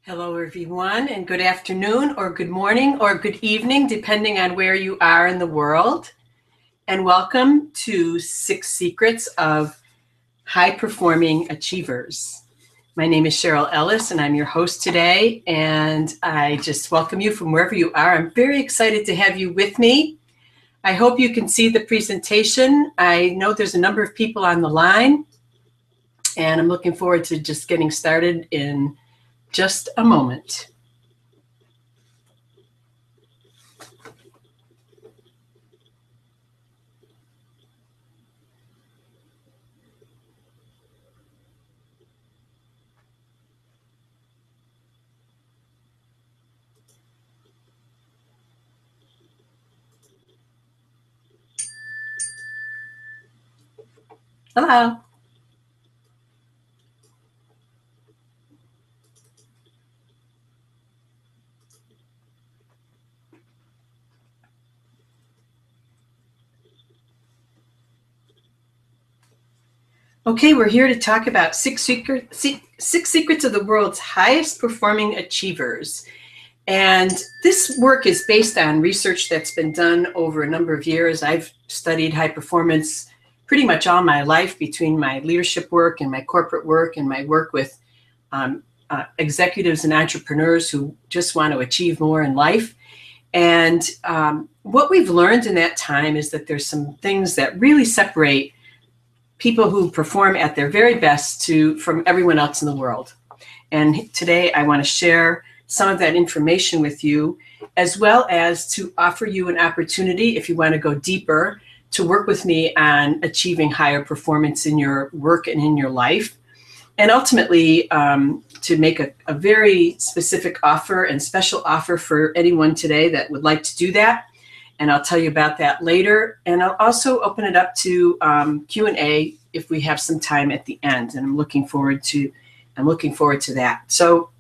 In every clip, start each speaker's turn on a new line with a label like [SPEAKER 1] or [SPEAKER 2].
[SPEAKER 1] Hello, everyone, and good afternoon, or good morning, or good evening, depending on where you are in the world. And welcome to 6 Secrets of High-Performing Achievers. My name is Cheryl Ellis, and I'm your host today, and I just welcome you from wherever you are. I'm very excited to have you with me. I hope you can see the presentation. I know there's a number of people on the line, and I'm looking forward to just getting started in just a moment. Hello. Okay, we're here to talk about six secrets of the world's highest performing achievers. And this work is based on research that's been done over a number of years. I've studied high performance pretty much all my life, between my leadership work and my corporate work and my work with executives and entrepreneurs who just want to achieve more in life. And what we've learned in that time is that there's some things that really separate people who perform at their very best from everyone else in the world. And today I want to share some of that information with you, as well as to offer you an opportunity, if you want to go deeper, to work with me on achieving higher performance in your work and in your life. And ultimately, to make a very specific offer and special offer for anyone today that would like to do that. And I'll tell you about that later. And I'll also open it up to Q&A if we have some time at the end. And I'm looking forward to that. So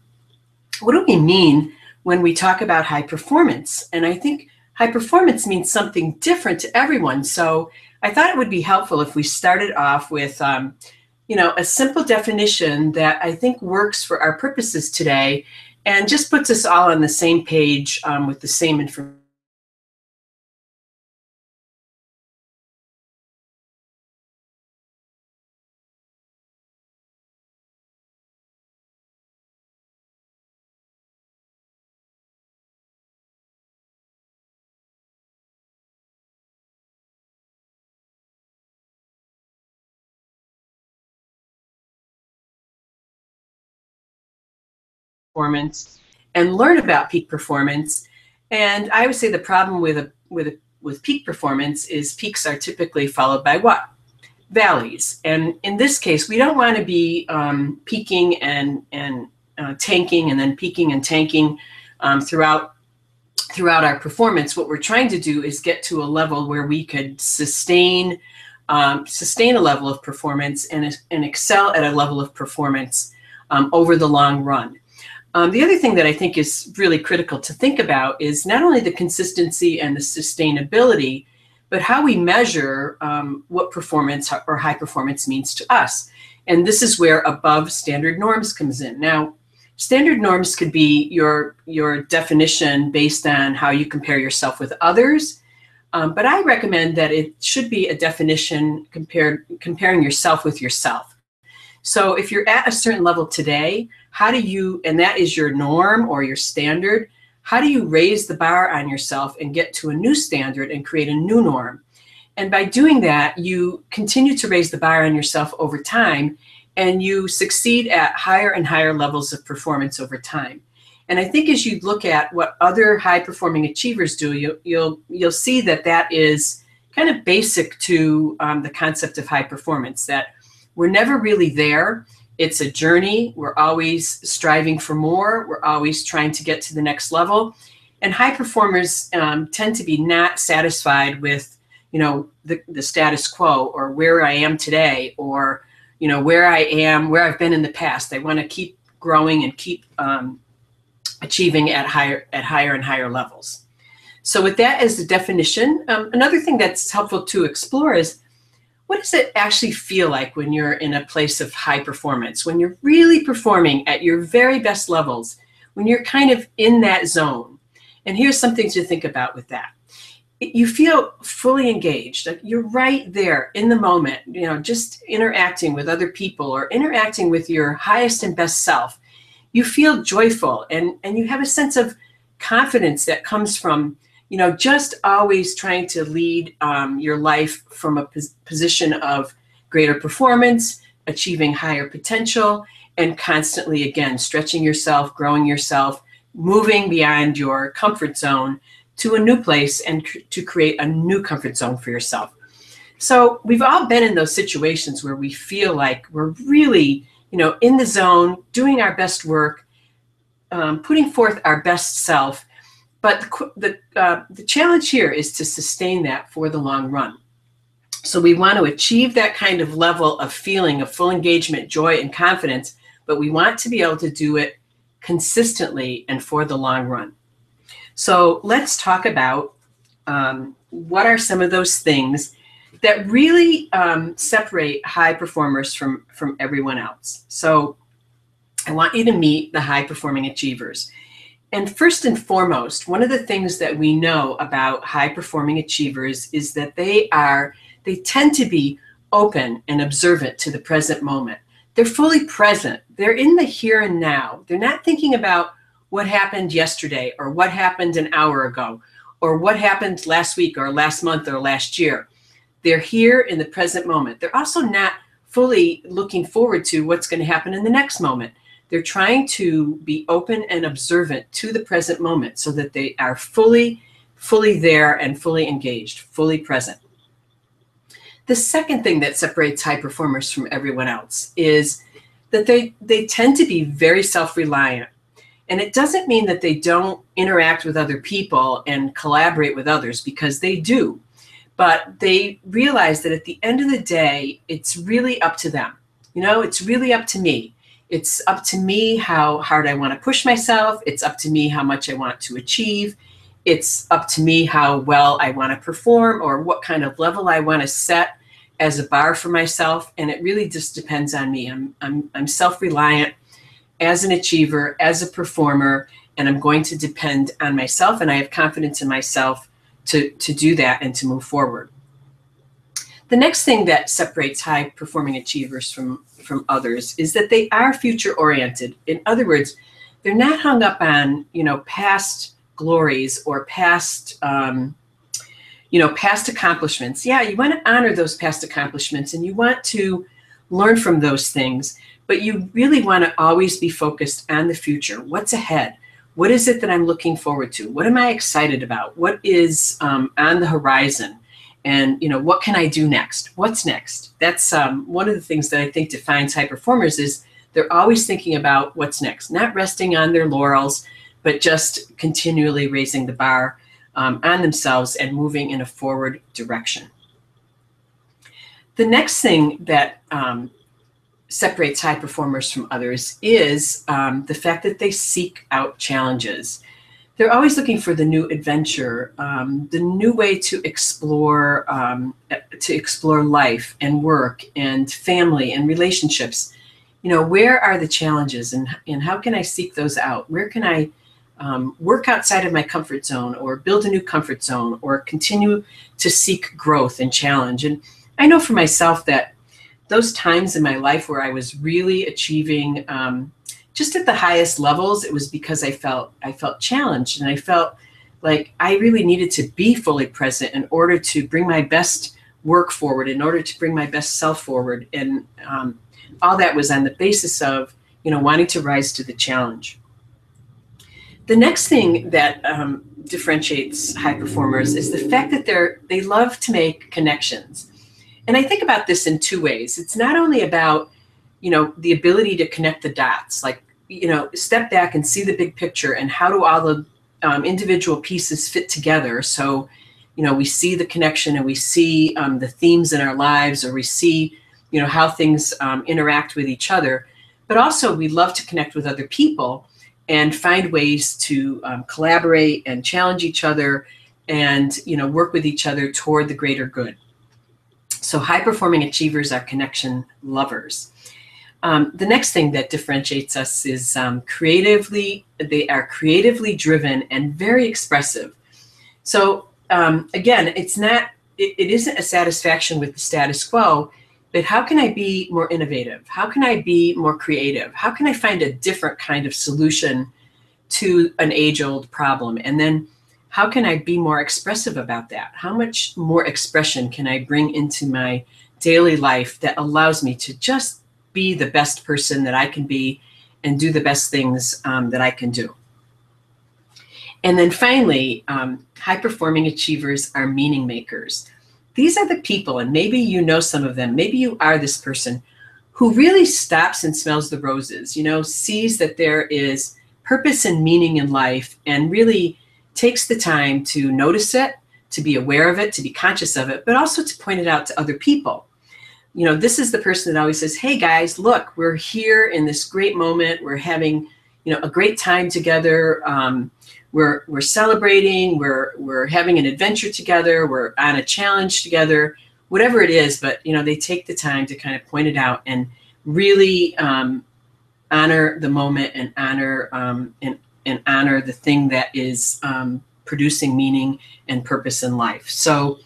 [SPEAKER 1] what do we mean when we talk about high performance? And I think high performance means something different to everyone. So I thought it would be helpful if we started off with a simple definition that I think works for our purposes today and just puts us all on the same page with the same information. Performance and learn about peak performance. And I would say the problem with peak performance is peaks are typically followed by what? Valleys. And in this case, we don't want to be peaking and tanking, and then peaking and tanking throughout our performance. What we're trying to do is get to a level where we could sustain a level of performance and excel at a level of performance over the long run. The other thing that I think is really critical to think about is not only the consistency and the sustainability, but how we measure what performance or high performance means to us. And this is where above standard norms comes in. Now, standard norms could be your definition based on how you compare yourself with others. But I recommend that it should be a definition comparing yourself with yourself. So if you're at a certain level today, and that is your norm or your standard, how do you raise the bar on yourself and get to a new standard and create a new norm? And by doing that, you continue to raise the bar on yourself over time, and you succeed at higher and higher levels of performance over time. And I think as you look at what other high-performing achievers do, you'll see that is kind of basic to the concept of high performance, that we're never really there. It's a journey. We're always striving for more. We're always trying to get to the next level. And high performers tend to be not satisfied with, the status quo, or where I am today, or, where I've been in the past. They want to keep growing and keep achieving at higher and higher levels. So with that as the definition, another thing that's helpful to explore is, what does it actually feel like when you're in a place of high performance, when you're really performing at your very best levels? when you're kind of in that zone. And here's something to think about with that. You feel fully engaged. You're right there in the moment, just interacting with other people or interacting with your highest and best self. You feel joyful and you have a sense of confidence that comes from, just always trying to lead your life from a position of greater performance, achieving higher potential, and constantly, again, stretching yourself, growing yourself, moving beyond your comfort zone to a new place and to create a new comfort zone for yourself. So we've all been in those situations where we feel like we're really, in the zone, doing our best work, putting forth our best self. But the challenge here is to sustain that for the long run. So we want to achieve that kind of level of feeling of full engagement, joy, and confidence, but we want to be able to do it consistently and for the long run. So let's talk about what are some of those things that really separate high performers from everyone else. So I want you to meet the high performing achievers. And first and foremost, one of the things that we know about high performing achievers is that they tend to be open and observant to the present moment. They're fully present. They're in the here and now. They're not thinking about what happened yesterday or what happened an hour ago or what happened last week or last month or last year. They're here in the present moment. They're also not fully looking forward to what's going to happen in the next moment. They're trying to be open and observant to the present moment so that they are fully there and fully engaged, fully present. The second thing that separates high performers from everyone else is that they tend to be very self-reliant. And it doesn't mean that they don't interact with other people and collaborate with others, because they do. But they realize that at the end of the day, it's really up to them. It's really up to me. It's up to me how hard I want to push myself. It's up to me how much I want to achieve. It's up to me how well I want to perform or what kind of level I want to set as a bar for myself. And it really just depends on me. I'm self-reliant as an achiever, as a performer, and I'm going to depend on myself, and I have confidence in myself to do that and to move forward. The next thing that separates high performing achievers from others is that they are future oriented. In other words, they're not hung up on, past glories or past accomplishments. Yeah, you want to honor those past accomplishments and you want to learn from those things, but you really want to always be focused on the future. What's ahead? What is it that I'm looking forward to? What am I excited about? What is on the horizon? And, what can I do next? What's next? That's one of the things that I think defines high performers is they're always thinking about what's next, not resting on their laurels, but just continually raising the bar on themselves and moving in a forward direction. The next thing that separates high performers from others is the fact that they seek out challenges. They're always looking for the new adventure, the new way to explore life and work and family and relationships. Where are the challenges and how can I seek those out? Where can I work outside of my comfort zone or build a new comfort zone or continue to seek growth and challenge? And I know for myself that those times in my life where I was really achieving just at the highest levels, it was because I felt challenged, and I felt like I really needed to be fully present in order to bring my best work forward, in order to bring my best self forward. And all that was on the basis of, wanting to rise to the challenge. The next thing that differentiates high performers is the fact that they love to make connections. And I think about this in two ways. It's not only about, the ability to connect the dots, like, step back and see the big picture and how do all the individual pieces fit together. So, we see the connection and we see the themes in our lives, or we see, how things interact with each other. But also we love to connect with other people and find ways to collaborate and challenge each other and, work with each other toward the greater good. So high performing achievers are connection lovers. The next thing that differentiates us is they are creatively driven and very expressive. So again, it isn't a satisfaction with the status quo, but how can I be more innovative? How can I be more creative? How can I find a different kind of solution to an age-old problem? And then how can I be more expressive about that? How much more expression can I bring into my daily life that allows me to just be the best person that I can be and do the best things that I can do? And then finally, high-performing achievers are meaning makers. These are the people, and maybe you know some of them, maybe you are this person who really stops and smells the roses, sees that there is purpose and meaning in life and really takes the time to notice it, to be aware of it, to be conscious of it, but also to point it out to other people. This is the person that always says, hey guys, look, we're here in this great moment. We're having, a great time together. We're celebrating, we're having an adventure together, we're on a challenge together, whatever it is, but they take the time to kind of point it out and really honor the moment and honor and honor the thing that is producing meaning and purpose in life. So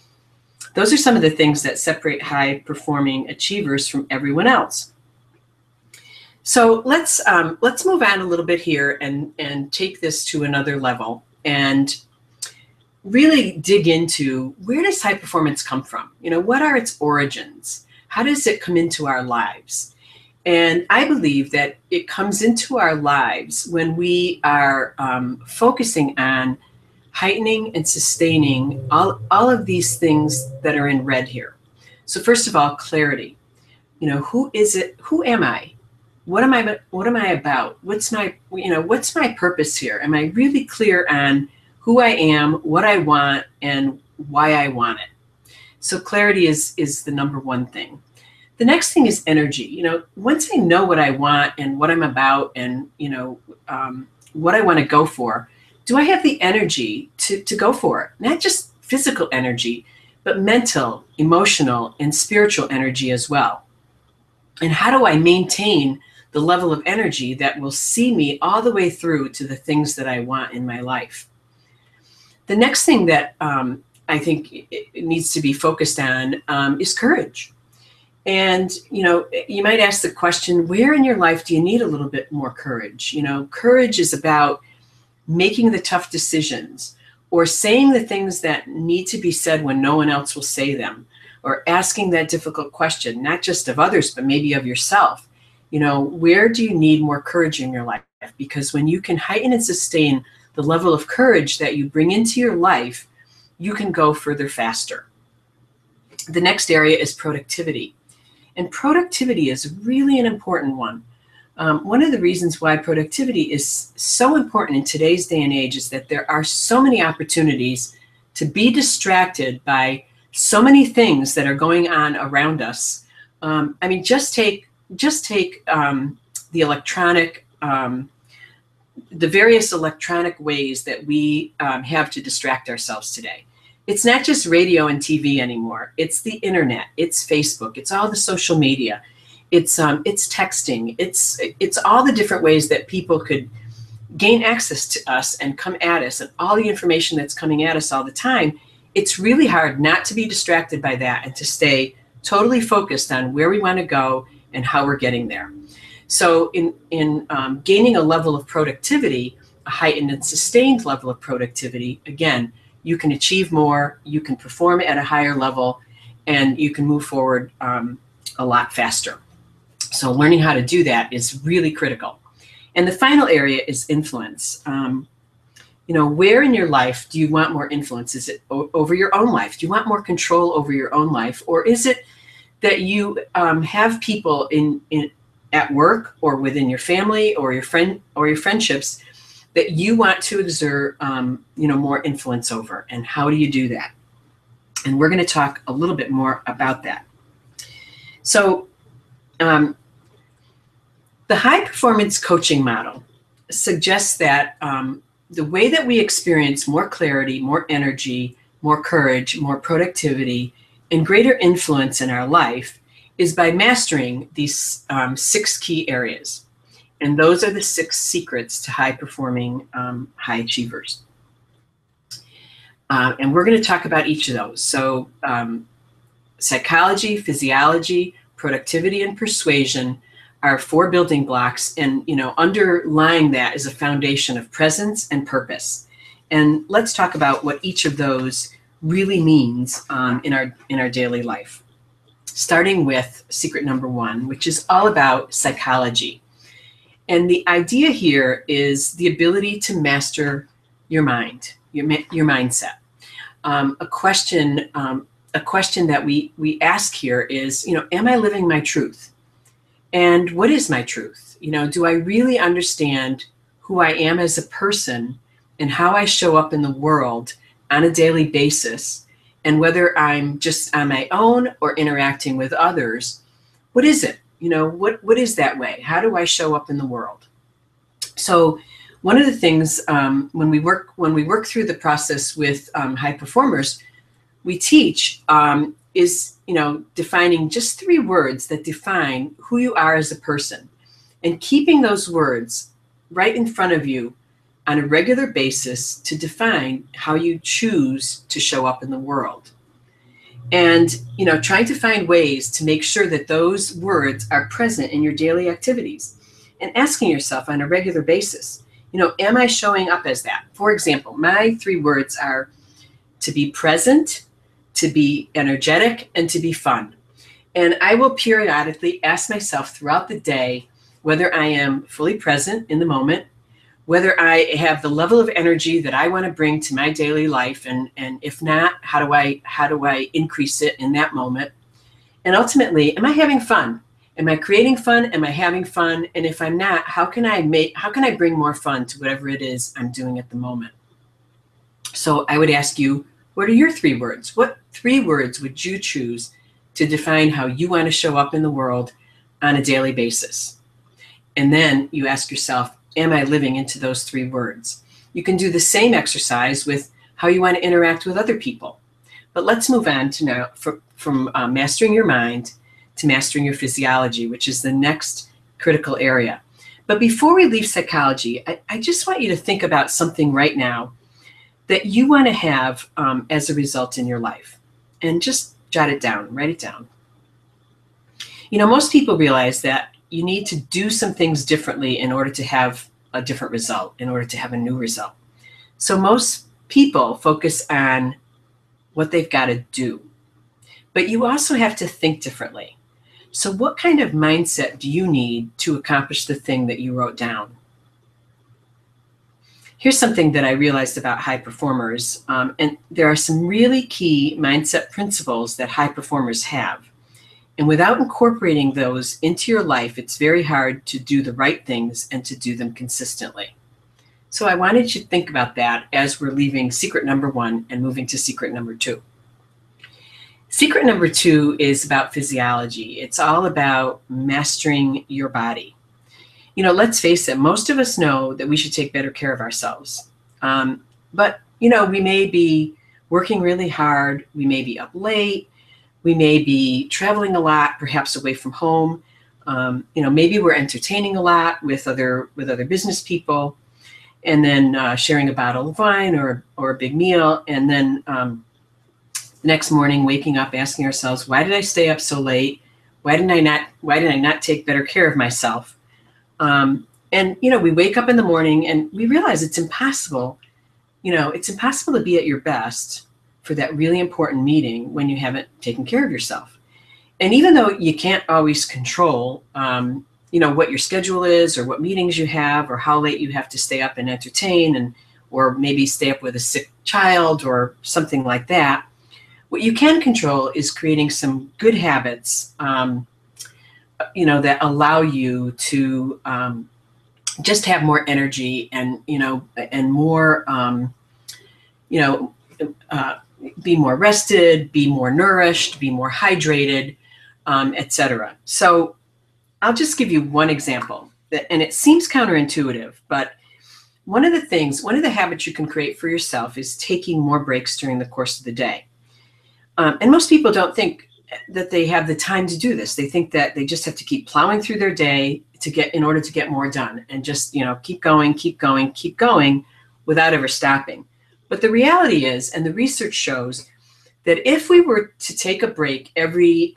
[SPEAKER 1] those are some of the things that separate high-performing achievers from everyone else. So let's move on a little bit here and take this to another level and really dig into, where does high performance come from? What are its origins? How does it come into our lives? And I believe that it comes into our lives when we are focusing on heightening and sustaining all of these things that are in red here. So first of all, clarity. Who is it? Who am I? What am I about? What's my purpose here? Am I really clear on who I am, what I want, and why I want it? So clarity is the number one thing. The next thing is energy. Once I know what I want and what I'm about and, what I want to go for, do I have the energy to go for it? Not just physical energy, but mental, emotional, and spiritual energy as well. And how do I maintain the level of energy that will see me all the way through to the things that I want in my life? The next thing that I think it needs to be focused on is courage. And, you might ask the question, where in your life do you need a little bit more courage? Courage is about making the tough decisions, or saying the things that need to be said when no one else will say them, or asking that difficult question, not just of others, but maybe of yourself. Where do you need more courage in your life? Because when you can heighten and sustain the level of courage that you bring into your life, you can go further faster. The next area is productivity. And productivity is really an important one. One of the reasons why productivity is so important in today's day and age is that there are so many opportunities to be distracted by so many things that are going on around us. Just take the various electronic ways that we have to distract ourselves today. It's not just radio and TV anymore. It's the internet. It's Facebook. It's all the social media. It's texting. It's all the different ways that people could gain access to us and come at us, and all the information that's coming at us all the time. It's really hard not to be distracted by that and to stay totally focused on where we want to go and how we're getting there. So in gaining a level of productivity, a heightened and sustained level of productivity, again, you can achieve more, you can perform at a higher level, and you can move forward a lot faster. So learning how to do that is really critical. And the final area is influence. Where in your life do you want more influence? Is it over your own life? Do you want more control over your own life? Or is it that you have people at work or within your family or your friendships that you want to exert more influence over? And how do you do that? And we're going to talk a little bit more about that. So the high performance coaching model suggests that the way that we experience more clarity, more energy, more courage, more productivity, and greater influence in our life is by mastering these 6 key areas. And those are the 6 secrets to high-performing high achievers. And we're going to talk about each of those. So psychology, physiology, productivity, and persuasion are 4 building blocks. And, underlying that is a foundation of presence and purpose. And let's talk about what each of those really means in our daily life. Starting with secret number 1, which is all about psychology. And the idea here is the ability to master your mind, your mindset. A question that we ask here is, am I living my truth? And what is my truth? Do I really understand who I am as a person and how I show up in the world on a daily basis? And whether I'm just on my own or interacting with others, what is it? What is that way? How do I show up in the world? So one of the things when we work through the process with high performers, we teach is defining just 3 words that define who you are as a person, and keeping those words right in front of you on a regular basis to define how you choose to show up in the world. And, trying to find ways to make sure that those words are present in your daily activities, and asking yourself on a regular basis, am I showing up as that? For example, my 3 words are to be present, to be energetic, and to be fun. And I will periodically ask myself throughout the day whether I am fully present in the moment, whether I have the level of energy that I want to bring to my daily life, and if not, how do I increase it in that moment? And ultimately, am I having fun? Am I creating fun? Am I having fun? And if I'm not, how can I bring more fun to whatever it is I'm doing at the moment? So I would ask you, what are your 3 words? What 3 words would you choose to define how you want to show up in the world on a daily basis? And then you ask yourself, am I living into those 3 words? You can do the same exercise with how you want to interact with other people. But let's move on to now from mastering your mind to mastering your physiology, which is the next critical area. But before we leave psychology, I just want you to think about something right now that you want to have as a result in your life. And just jot it down, write it down. Most people realize that you need to do some things differently in order to have a different result, in order to have a new result. So most people focus on what they've got to do. But you also have to think differently. So what kind of mindset do you need to accomplish the thing that you wrote down? Here's something that I realized about high performers, and there are some really key mindset principles that high performers have. And without incorporating those into your life, it's very hard to do the right things and to do them consistently. So I wanted you to think about that as we're leaving secret number 1 and moving to secret number 2. Secret number 2 is about physiology. It's all about mastering your body. Let's face it, most of us know that we should take better care of ourselves. But we may be working really hard. We may be up late. We may be traveling a lot, perhaps away from home. Maybe we're entertaining a lot with other business people, and then sharing a bottle of wine or a big meal, and then the next morning waking up asking ourselves, why did I stay up so late? Why did I not take better care of myself? And we wake up in the morning and we realize it's impossible. It's impossible to be at your best for that really important meeting when you haven't taken care of yourself. And even though you can't always control, what your schedule is or what meetings you have or how late you have to stay up and entertain, or maybe stay up with a sick child or something like that, what you can control is creating some good habits, that allow you to just have more energy and more, be more rested, be more nourished, be more hydrated, etc. So I'll just give you one example, and it seems counterintuitive, but one of the habits you can create for yourself is taking more breaks during the course of the day. And most people don't think that they have the time to do this. They think that they just have to keep plowing through their day in order to get more done, and just, keep going, keep going, keep going without ever stopping. But the reality is, and the research shows, that if we were to take a break every,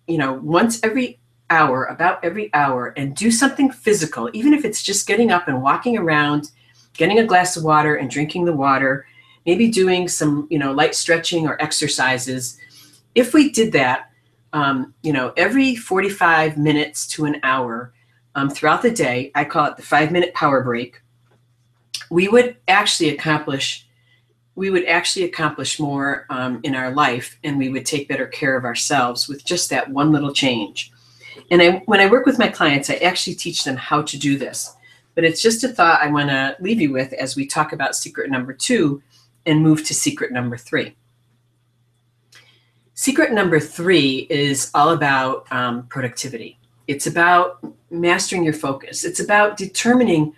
[SPEAKER 1] once every hour, about every hour, and do something physical, even if it's just getting up and walking around, getting a glass of water and drinking the water, maybe doing some, light stretching or exercises. If we did that, every 45 minutes to an hour throughout the day, I call it the 5-minute power break, we would actually accomplish more in our life, and we would take better care of ourselves with just that one little change. And when I work with my clients, I actually teach them how to do this. But it's just a thought I want to leave you with as we talk about secret number 2 and move to secret number 3. Secret number 3 is all about productivity. It's about mastering your focus. It's about determining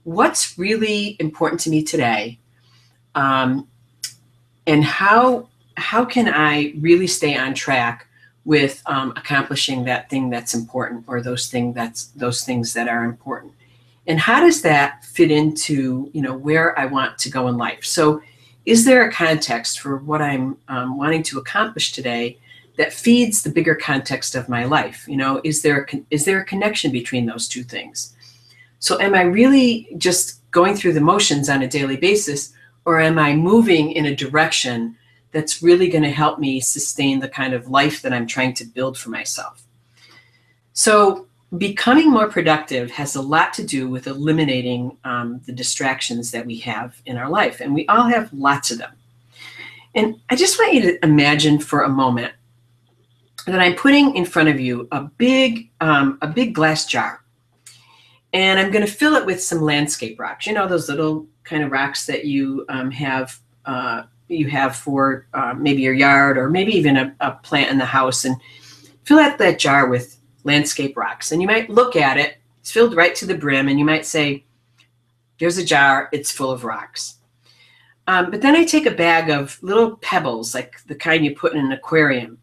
[SPEAKER 1] what's really important to me today, and how can I really stay on track with accomplishing that thing that's important, or those things that are important. And how does that fit into where I want to go in life? So is there a context for what I'm wanting to accomplish today that feeds the bigger context of my life? Is there a connection between those two things? So am I really just going through the motions on a daily basis, or am I moving in a direction that's really going to help me sustain the kind of life that I'm trying to build for myself? So becoming more productive has a lot to do with eliminating the distractions that we have in our life, and we all have lots of them. And I just want you to imagine for a moment that I'm putting in front of you a big glass jar, and I'm going to fill it with some landscape rocks. Those little kind of rocks that you have for maybe your yard, or maybe even a plant in the house, and fill out that jar with landscape rocks. And you might look at it, it's filled right to the brim, and you might say, there's a jar, it's full of rocks. But then I take a bag of little pebbles, like the kind you put in an aquarium,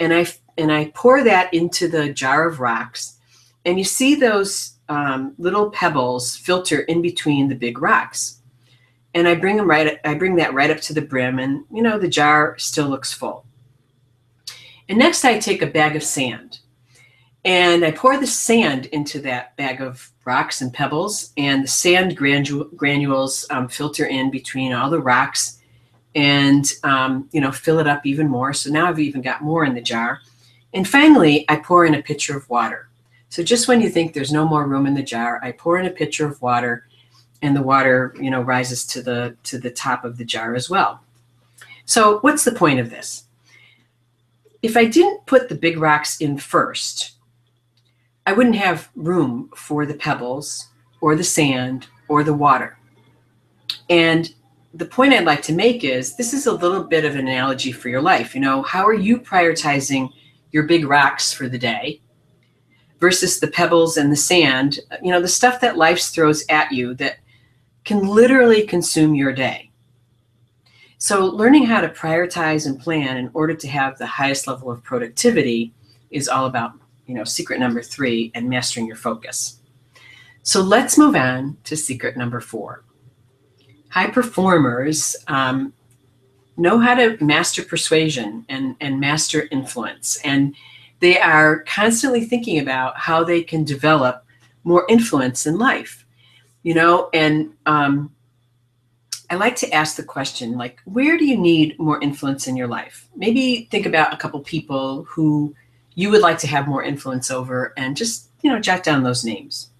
[SPEAKER 1] and I pour that into the jar of rocks, and you see those little pebbles filter in between the big rocks. And I bring that right up to the brim, and the jar still looks full. And next I take a bag of sand, and I pour the sand into that bag of rocks and pebbles, and the sand granules filter in between all the rocks, and fill it up even more. So now I've even got more in the jar. And finally, I pour in a pitcher of water. So just when you think there's no more room in the jar, I pour in a pitcher of water, and the water rises to the top of the jar as well. So what's the point of this? If I didn't put the big rocks in first, I wouldn't have room for the pebbles or the sand or the water. And the point I'd like to make is, this is a little bit of an analogy for your life. How are you prioritizing your big rocks for the day versus the pebbles and the sand, the stuff that life throws at you that can literally consume your day? So learning how to prioritize and plan in order to have the highest level of productivity is all about secret number 3 and mastering your focus. So let's move on to secret number 4. High performers know how to master persuasion and master influence. And they are constantly thinking about how they can develop more influence in life. And I like to ask the question, like, where do you need more influence in your life? Maybe think about a couple people who you would like to have more influence over, and just, jot down those names.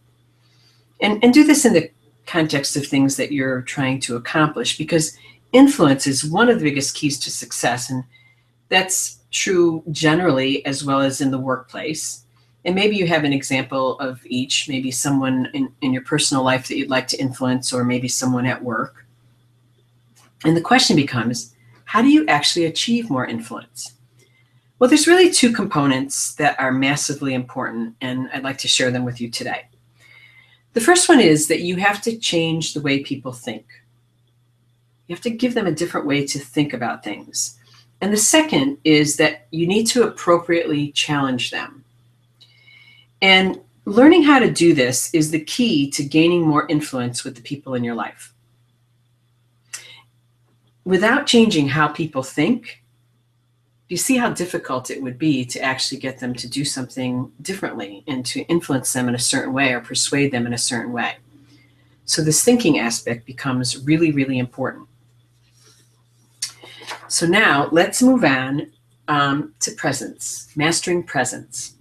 [SPEAKER 1] And do this in the context of things that you're trying to accomplish, because influence is one of the biggest keys to success. And that's true generally as well as in the workplace. And maybe you have an example of each, maybe someone in your personal life that you'd like to influence, or maybe someone at work. And the question becomes, how do you actually achieve more influence? Well, there's really 2 components that are massively important, and I'd like to share them with you today. The first one is that you have to change the way people think. You have to give them a different way to think about things. And the second is that you need to appropriately challenge them. And learning how to do this is the key to gaining more influence with the people in your life. Without changing how people think, you see how difficult it would be to actually get them to do something differently and to influence them in a certain way or persuade them in a certain way. So this thinking aspect becomes really, really important. So now let's move on to presence, mastering presence.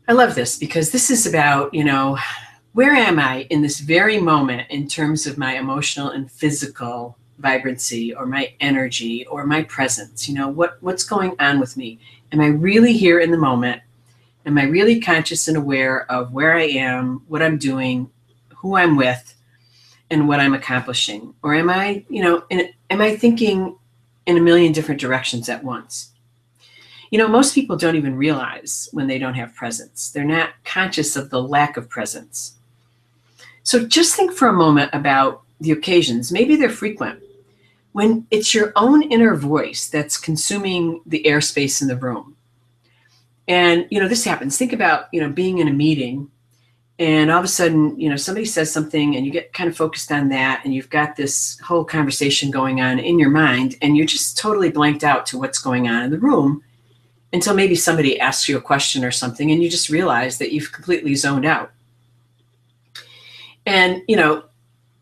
[SPEAKER 1] I love this because this is about, where am I in this very moment in terms of my emotional and physical vibrancy or my energy or my presence? What's going on with me? Am I really here in the moment? Am I really conscious and aware of where I am, what I'm doing, who I'm with, and what I'm accomplishing? Or am I, am I thinking in a million different directions at once? Most people don't even realize when they don't have presence. They're not conscious of the lack of presence. So just think for a moment about the occasions. Maybe they're frequent, when it's your own inner voice that's consuming the airspace in the room. And, this happens. Think about, being in a meeting and all of a sudden, somebody says something and you get kind of focused on that and you've got this whole conversation going on in your mind and you're just totally blanked out to what's going on in the room until maybe somebody asks you a question or something and you just realize that you've completely zoned out. And,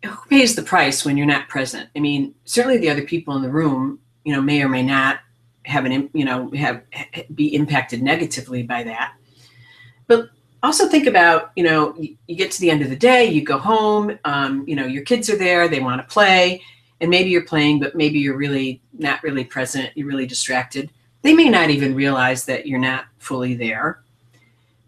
[SPEAKER 1] who pays the price when you're not present? I mean, certainly the other people in the room, may or may not have be impacted negatively by that. But also think about, you get to the end of the day, you go home, your kids are there, they want to play, and maybe you're playing, but maybe you're really not really present, you're really distracted. They may not even realize that you're not fully there.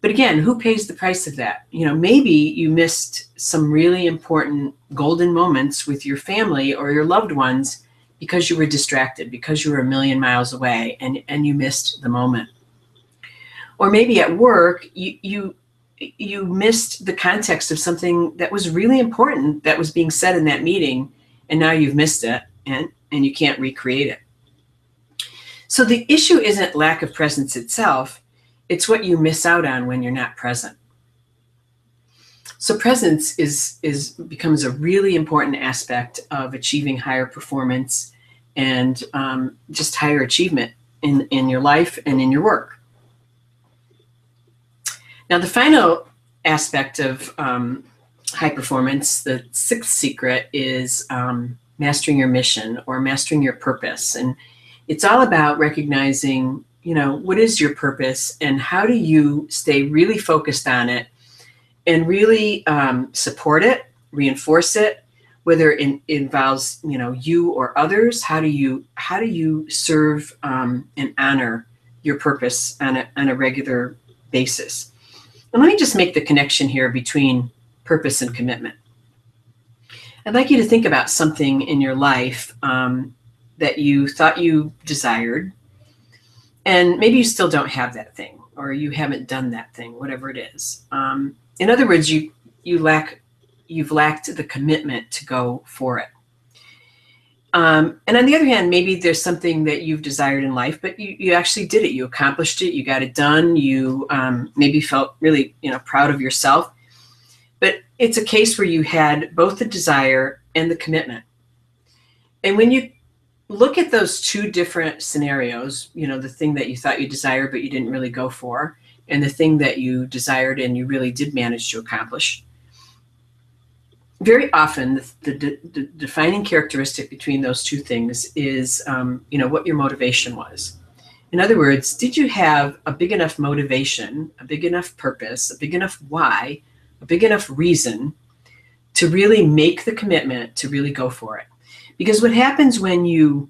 [SPEAKER 1] But again, who pays the price of that? Maybe you missed some really important golden moments with your family or your loved ones because you were distracted, because you were a million miles away and you missed the moment. Or maybe at work, you missed the context of something that was really important that was being said in that meeting, and now you've missed it and you can't recreate it. So the issue isn't lack of presence itself. It's what you miss out on when you're not present. So presence becomes a really important aspect of achieving higher performance and just higher achievement in your life and in your work. Now, the final aspect of high performance, the sixth secret, is mastering your mission or mastering your purpose. And it's all about recognizing what is your purpose and how do you stay really focused on it and really support it, reinforce it, whether it involves, you or others. How do you serve and honor your purpose on a regular basis? And let me just make the connection here between purpose and commitment. I'd like you to think about something in your life that you thought you desired, and maybe you still don't have that thing, or you haven't done that thing, whatever it is. In other words, you've lacked the commitment to go for it. And on the other hand, maybe there's something that you've desired in life, but you actually did it. You accomplished it. You got it done. You maybe felt really proud of yourself. But it's a case where you had both the desire and the commitment. And when you look at those two different scenarios, the thing that you thought you desired but you didn't really go for, and the thing that you desired and you really did manage to accomplish, very often the defining characteristic between those two things is what your motivation was. In other words, did you have a big enough motivation, a big enough purpose, a big enough why, a big enough reason to really make the commitment to really go for it? Because what happens when you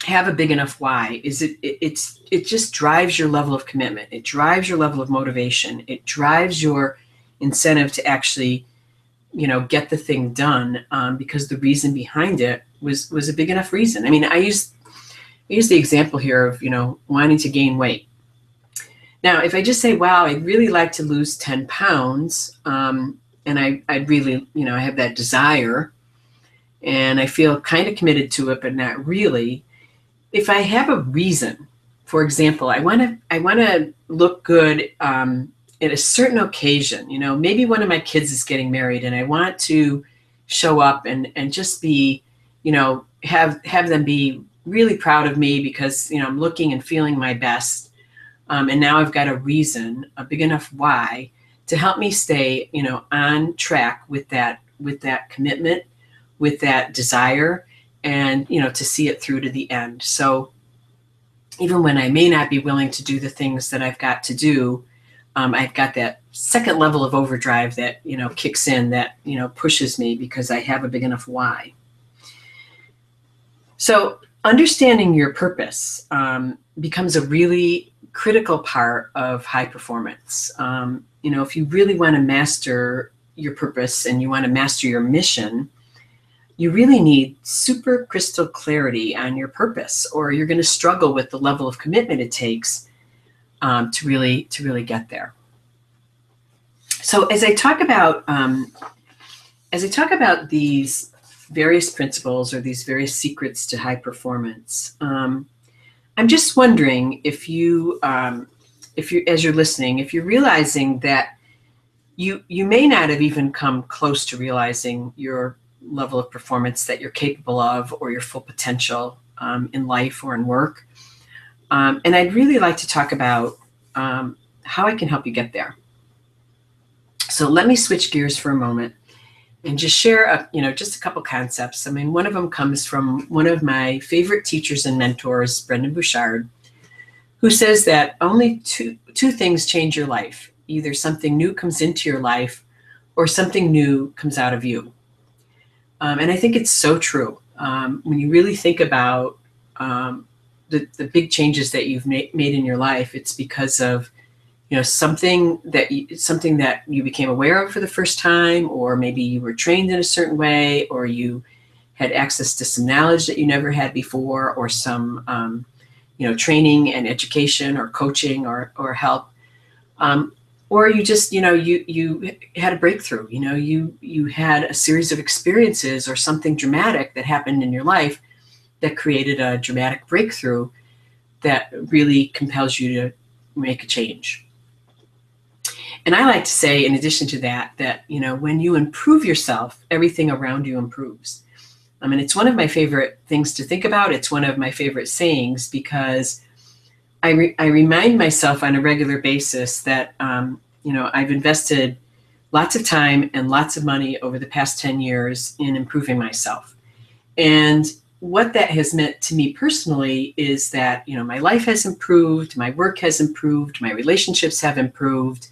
[SPEAKER 1] have a big enough why is it just drives your level of commitment. It drives your level of motivation. It drives your incentive to actually, get the thing done because the reason behind it was a big enough reason. I mean, I use the example here of, wanting to gain weight. Now, if I just say, wow, I'd really like to lose 10 pounds, and I'd really, I have that desire, and I feel kind of committed to it, but not really. if I have a reason, for example, I want to look good at a certain occasion. You know, maybe one of my kids is getting married, and I want to show up and just be, you know, have them be really proud of me because, you know, I'm looking and feeling my best. And now I've got a reason, a big enough why, to help me stay, you know, on track with that commitment, with that desire, and, you know, to see it through to the end. So even when I may not be willing to do the things that I've got to do, I've got that second level of overdrive that, you know, kicks in, that, you know, pushes me because I have a big enough why. So understanding your purpose becomes a really critical part of high performance. You know, if you really want to master your purpose and you want to master your mission, you really need super crystal clarity on your purpose, or you're going to struggle with the level of commitment it takes to really get there. So as I talk about these various principles or these various secrets to high performance, I'm just wondering if you, as you're listening, if you're realizing that you may not have even come close to realizing your level of performance that you're capable of, or your full potential in life or in work. And I'd really like to talk about how I can help you get there. So let me switch gears for a moment and just share just a couple concepts. I mean, one of them comes from one of my favorite teachers and mentors, Brendon Burchard, who says that only two things change your life. Either something new comes into your life or something new comes out of you. And I think it's so true. When you really think about the big changes that you've made in your life, it's because of, you know, something that you became aware of for the first time, or maybe you were trained in a certain way, or you had access to some knowledge that you never had before, or some training and education or coaching or help. Or you just, you had a breakthrough, you had a series of experiences or something dramatic that happened in your life that created a dramatic breakthrough that really compels you to make a change. And I like to say, in addition to that, when you improve yourself, everything around you improves. I mean, it's one of my favorite things to think about. It's one of my favorite sayings, because I remind myself on a regular basis that, I've invested lots of time and lots of money over the past 10 years in improving myself. And what that has meant to me personally is that, my life has improved, my work has improved, my relationships have improved,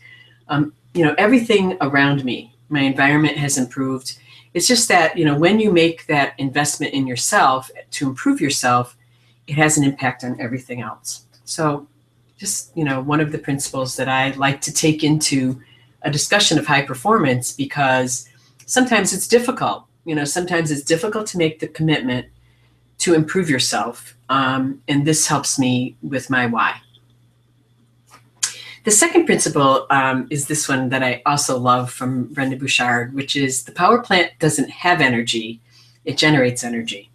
[SPEAKER 1] everything around me, my environment has improved. It's just that, when you make that investment in yourself to improve yourself, it has an impact on everything else. So just, one of the principles that I like to take into a discussion of high performance, because sometimes it's difficult, sometimes it's difficult to make the commitment to improve yourself. And this helps me with my why. The second principle is this one that I also love from Brendon Burchard, which is the power plant doesn't have energy, it generates energy.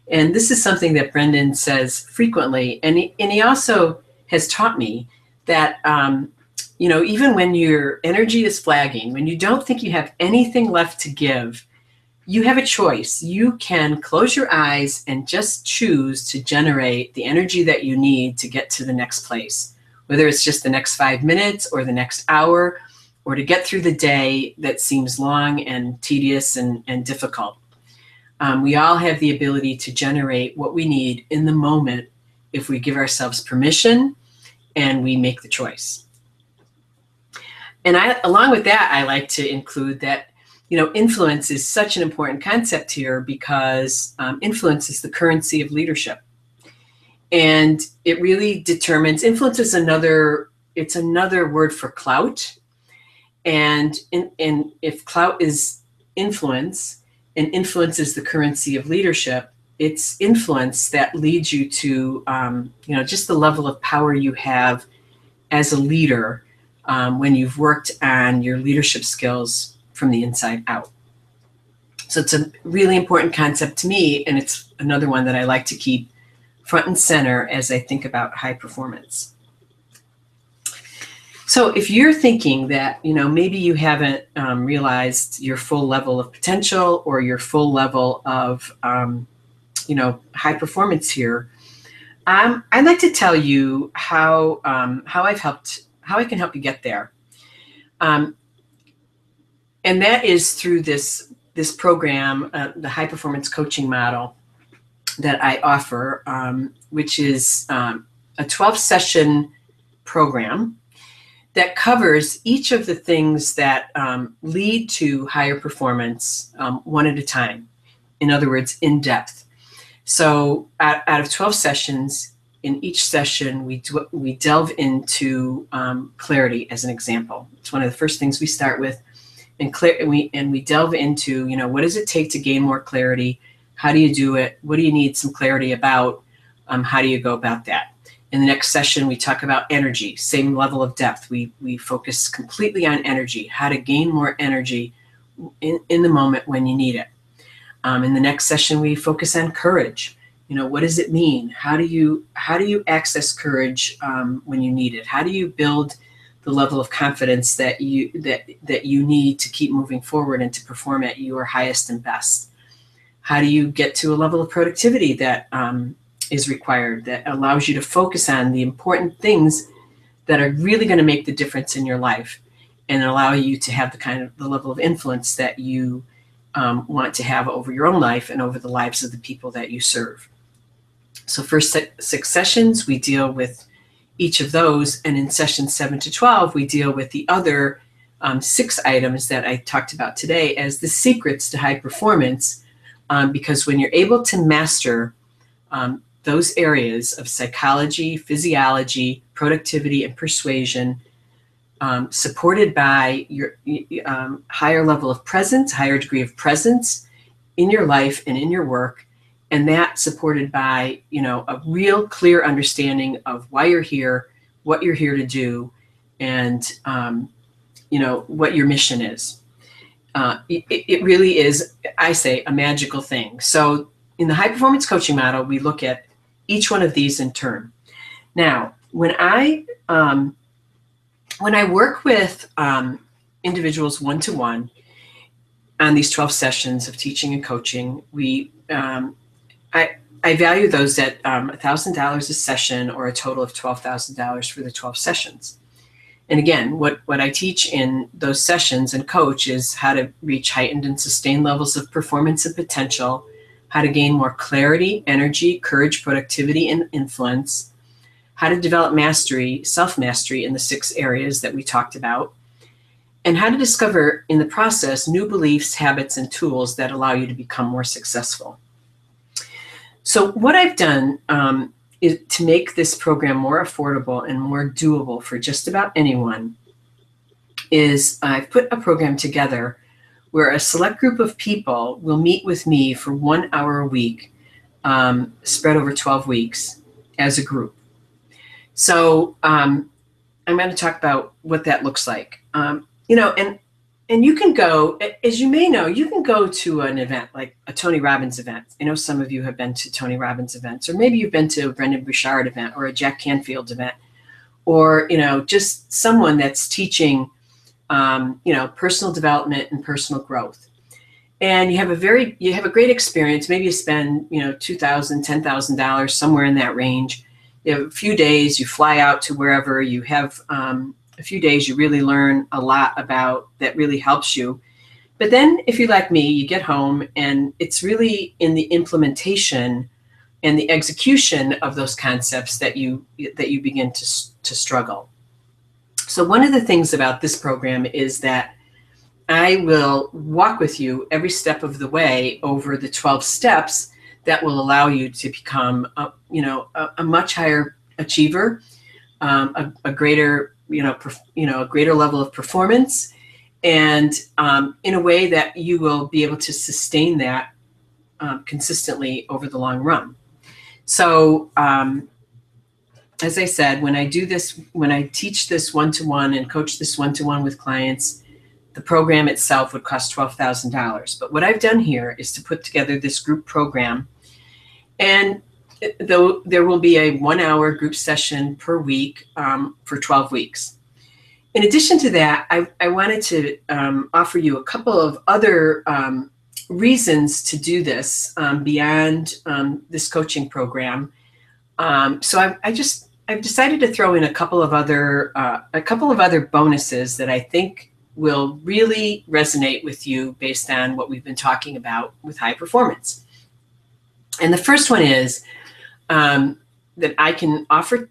[SPEAKER 1] And this is something that Brendon says frequently. And he also has taught me that, even when your energy is flagging, when you don't think you have anything left to give, you have a choice. You can close your eyes and just choose to generate the energy that you need to get to the next place, whether it's just the next 5 minutes or the next hour, or to get through the day that seems long and tedious and difficult. We all have the ability to generate what we need in the moment if we give ourselves permission and we make the choice. And along with that, I like to include that, influence is such an important concept here, because influence is the currency of leadership. And it really determines, influence is another word for clout. And if clout is influence, and influence is the currency of leadership, it's influence that leads you to, just the level of power you have as a leader when you've worked on your leadership skills from the inside out. So it's a really important concept to me, and it's another one that I like to keep front and center as I think about high performance. So if you're thinking that, maybe you haven't realized your full level of potential or your full level of, high performance here, I'd like to tell you how I can help you get there. And that is through this program, the high performance coaching model that I offer, which is a 12-session program that covers each of the things that lead to higher performance one at a time. In other words, in depth. So out of 12 sessions, in each session, we delve into clarity as an example. It's one of the first things we start with. And we delve into, what does it take to gain more clarity? How do you do it? What do you need some clarity about? How do you go about that? In the next session, we talk about energy, same level of depth. We focus completely on energy, how to gain more energy in the moment when you need it. In the next session, we focus on courage. What does it mean? How do you access courage when you need it? How do you build the level of confidence that you need to keep moving forward and to perform at your highest and best? How do you get to a level of productivity that is required, that allows you to focus on the important things that are really going to make the difference in your life and allow you to have the level of influence that you want to have over your own life and over the lives of the people that you serve? So first 6 sessions, we deal with each of those. And in sessions 7 to 12, we deal with the other 6 items that I talked about today as the secrets to high performance. Because when you're able to master those areas of psychology, physiology, productivity, and persuasion, supported by your higher level of presence, higher degree of presence in your life and in your work, and that supported by a real clear understanding of why you're here, what you're here to do, and what your mission is. It really is, I say, a magical thing. So in the high performance coaching model, we look at each one of these in turn. Now, when I work with individuals one-to-one on these 12 sessions of teaching and coaching, I value those at $1,000 a session, or a total of $12,000 for the 12 sessions. And again, what I teach in those sessions and coach is how to reach heightened and sustained levels of performance and potential, how to gain more clarity, energy, courage, productivity, and influence, how to develop mastery, self-mastery in the 6 areas that we talked about, and how to discover in the process new beliefs, habits, and tools that allow you to become more successful. So what I've done is to make this program more affordable and more doable for just about anyone is I've put a program together where a select group of people will meet with me for 1 hour a week, spread over 12 weeks as a group. So I'm going to talk about what that looks like. And you can go, as you may know, you can go to an event like a Tony Robbins event. I know some of you have been to Tony Robbins events, or maybe you've been to a Brendon Burchard event or a Jack Canfield event, or, just someone that's teaching, personal development and personal growth. And you have a great experience. Maybe you spend, $2,000, $10,000, somewhere in that range. You have a few days, you fly out to wherever, you have, a few days, you really learn a lot about that really helps you. But then if you're like me, you get home and it's really in the implementation and the execution of those concepts that you begin to struggle. So one of the things about this program is that I will walk with you every step of the way over the 12 steps that will allow you to become a much higher achiever, a greater a greater level of performance, and in a way that you will be able to sustain that consistently over the long run. So as I said, when I teach this one-to-one and coach this one-to-one with clients, the program itself would cost $12,000. But what I've done here is to put together this group program. And though there will be a 1-hour group session per week for 12 weeks. In addition to that, I wanted to offer you a couple of other reasons to do this beyond this coaching program. So I've decided to throw in a couple of other bonuses that I think will really resonate with you based on what we've been talking about with high performance. And the first one is that I can offer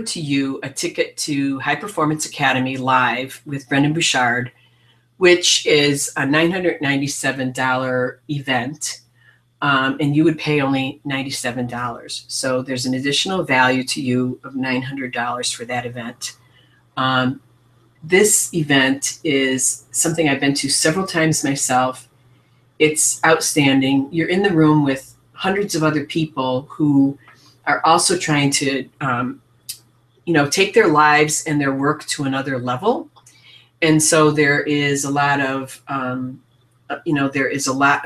[SPEAKER 1] to you a ticket to High Performance Academy Live with Brendon Burchard, which is a $997 event, and you would pay only $97. So there's an additional value to you of $900 for that event. This event is something I've been to several times myself. It's outstanding. You're in the room with hundreds of other people who are also trying to take their lives and their work to another level. And so there is a lot of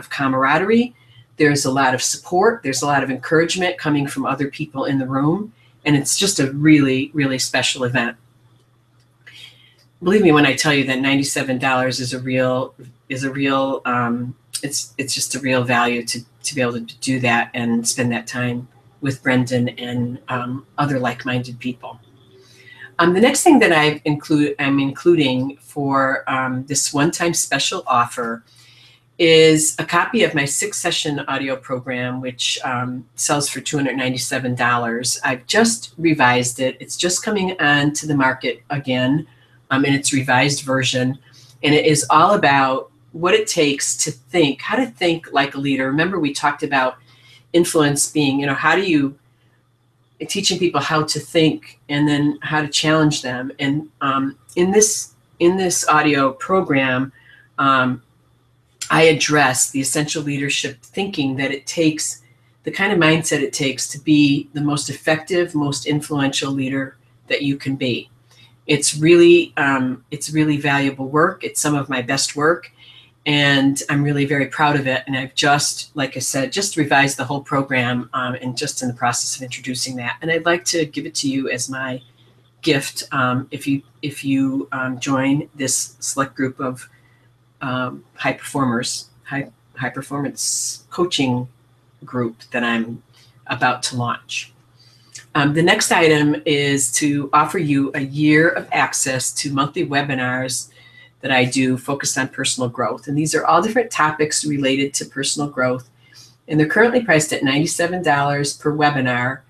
[SPEAKER 1] camaraderie. There's a lot of support. There's a lot of encouragement coming from other people in the room. And it's just a really, really special event. Believe me when I tell you that $97 is it's just a real value to be able to do that and spend that time with Brendon and other like-minded people. The next thing that I'm including for this one-time special offer is a copy of my 6-session audio program, which sells for $297. I've just revised it. It's just coming onto the market again in its revised version. And it is all about what it takes to think, how to think like a leader. Remember, we talked about influence being, how do you teaching people how to think and then how to challenge them. And in this audio program, I address the essential leadership thinking that it takes, the kind of mindset it takes to be the most effective, most influential leader that you can be. It's really valuable work. It's some of my best work, and I'm really very proud of it. And I've just, like I said, just revised the whole program and just in the process of introducing that. And I'd like to give it to you as my gift if you join this select group of high performance coaching group that I'm about to launch. The next item is to offer you a year of access to monthly webinars that I do focused on personal growth. And these are all different topics related to personal growth. And they're currently priced at $97 per webinar.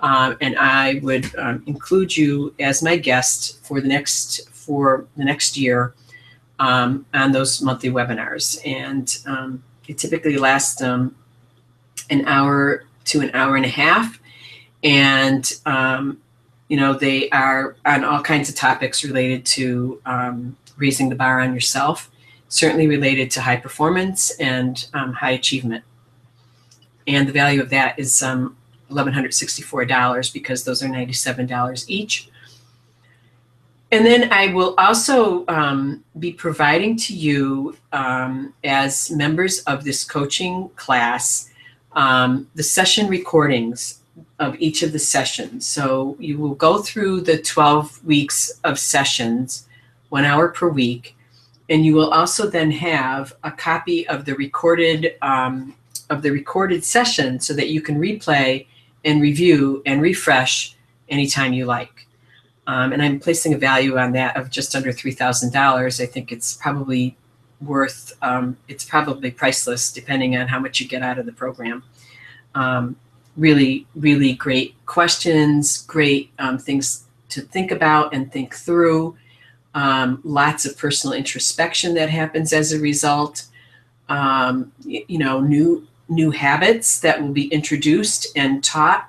[SPEAKER 1] And I would include you as my guest for the next year on those monthly webinars. And it typically lasts an hour to an hour and a half. And, they are on all kinds of topics related to raising the bar on yourself, certainly related to high performance and high achievement. And the value of that is $1,164 because those are $97 each. And then I will also be providing to you as members of this coaching class the session recordings of each of the sessions. So you will go through the 12 weeks of sessions, 1 hour per week, and you will also then have a copy of the recorded session so that you can replay and review and refresh anytime you like. And I'm placing a value on that of just under $3,000. I think it's probably worth, it's probably priceless depending on how much you get out of the program. Really, really great questions, great things to think about and think through. Lots of personal introspection that happens as a result. New habits that will be introduced and taught,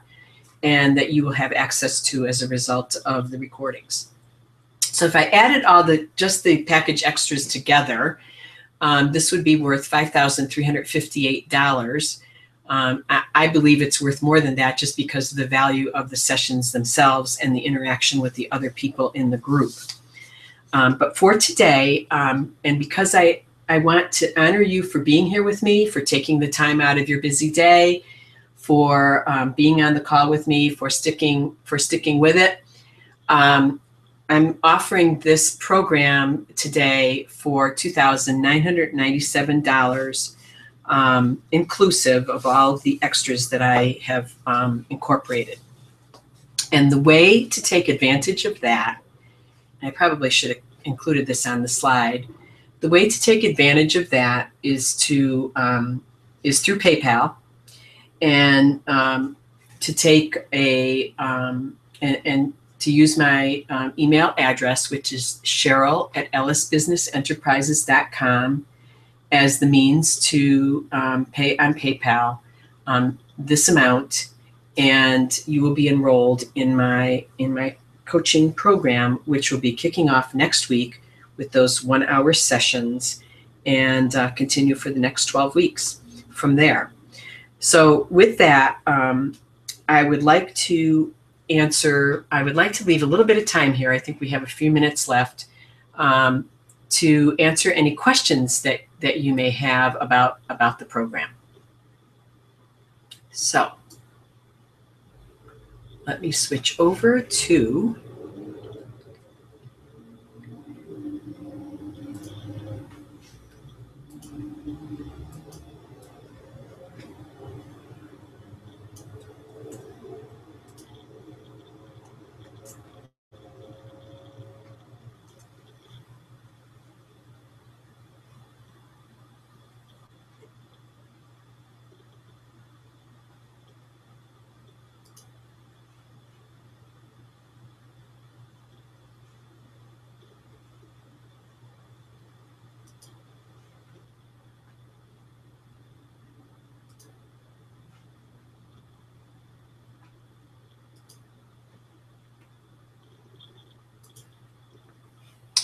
[SPEAKER 1] and that you will have access to as a result of the recordings. So if I added just the package extras together, this would be worth $5,358. I believe it's worth more than that just because of the value of the sessions themselves and the interaction with the other people in the group. But for today, and because I want to honor you for being here with me, for taking the time out of your busy day, for being on the call with me, for sticking with it. I'm offering this program today for $2,997, inclusive of all the extras that I have incorporated. And the way to take advantage of that, I probably should have included this on the slide. The way to take advantage of that is through PayPal, and to take and to use my email address, which is Cheryl@ellisbusinessenterprises.com, as the means to pay on PayPal this amount, and you will be enrolled in my coaching program, which will be kicking off next week with those 1-hour sessions, and continue for the next 12 weeks from there. So with that, I would like to leave a little bit of time here. I think we have a few minutes left to answer any questions that you may have about the program. So let me switch over to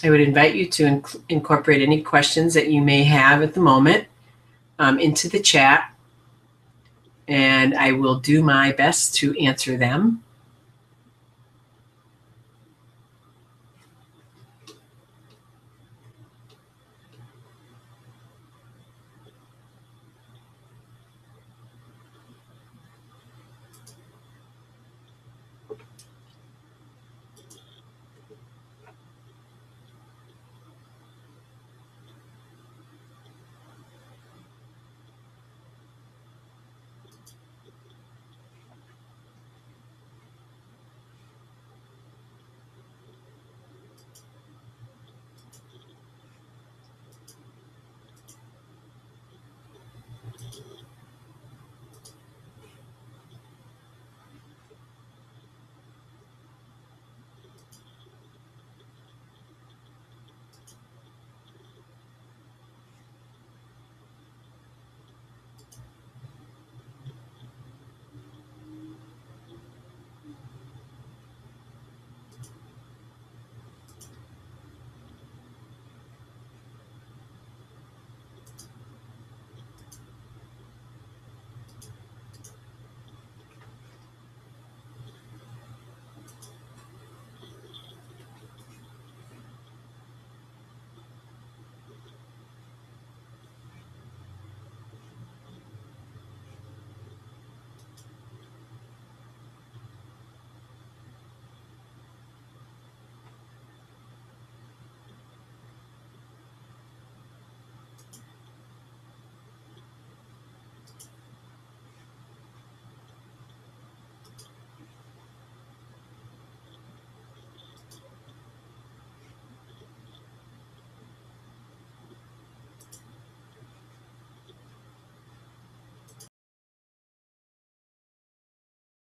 [SPEAKER 1] I would invite you to incorporate any questions that you may have at the moment into the chat, and I will do my best to answer them.